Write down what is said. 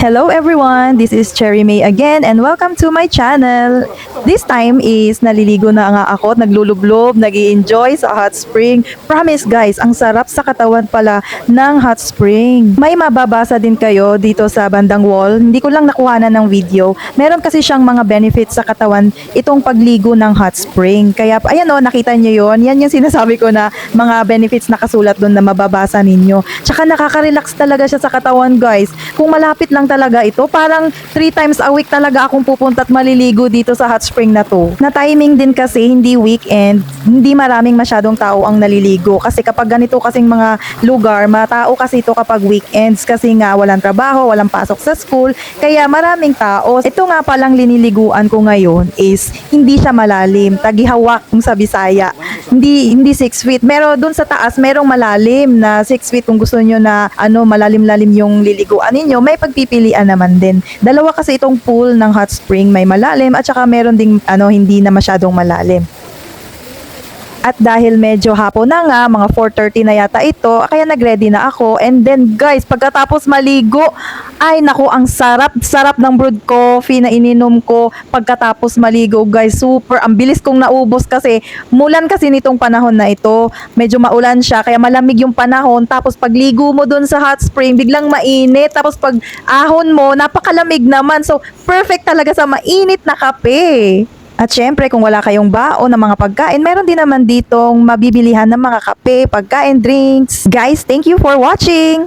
Hello everyone, this is Cherry May again and welcome to my channel. This time is naliligo na nga ako at naglulublob, nag-i-enjoy sa hot spring. Promise guys, ang sarap sa katawan pala ng hot spring. May mababasa din kayo dito sa bandang wall, hindi ko lang nakuhanan ng video. Meron kasi siyang mga benefits sa katawan itong pagligo ng hot spring. Kaya ayan o, nakita niyo yon. Yan yung sinasabi ko na mga benefits nakasulat doon na mababasa ninyo. Tsaka nakaka-relax talaga siya sa katawan guys. Kung malapit lang talaga ito, parang 3 times a week talaga akong pupunta at maliligo dito sa hot spring na to. Na timing din kasi hindi weekend, hindi maraming masyadong tao ang naliligo. Kasi kapag ganito kasing mga lugar, matao kasi ito kapag weekends kasi nga walang trabaho, walang pasok sa school, kaya maraming tao. Ito nga palang liniliguan ko ngayon is hindi siya malalim, tagihawak kung sa Bisaya. Hindi 6 feet. Pero dun sa taas, merong malalim na 6 feet kung gusto nyo na malalim-lalim yung liliguan ninyo, may pagpipilian naman din. Dalawa kasi itong pool ng hot spring, may malalim at saka meron ding hindi na masyadong malalim. At dahil medyo hapon na nga, mga 4:30 na yata ito, kaya nagready na ako. And then guys, pagkatapos maligo, ay naku, ang sarap ng brewed coffee na ininom ko pagkatapos maligo guys. Super, ang bilis kong naubos kasi mulan kasi nitong panahon na ito. Medyo maulan siya, kaya malamig yung panahon. Tapos pagligo mo dun sa hot spring, biglang mainit. Tapos pag ahon mo, napakalamig naman. So, perfect talaga sa mainit na kape. At syempre, kung wala kayong baon ng mga pagkain, meron din naman ditong mabibilihan ng mga kape, pagkain, drinks. Guys, thank you for watching!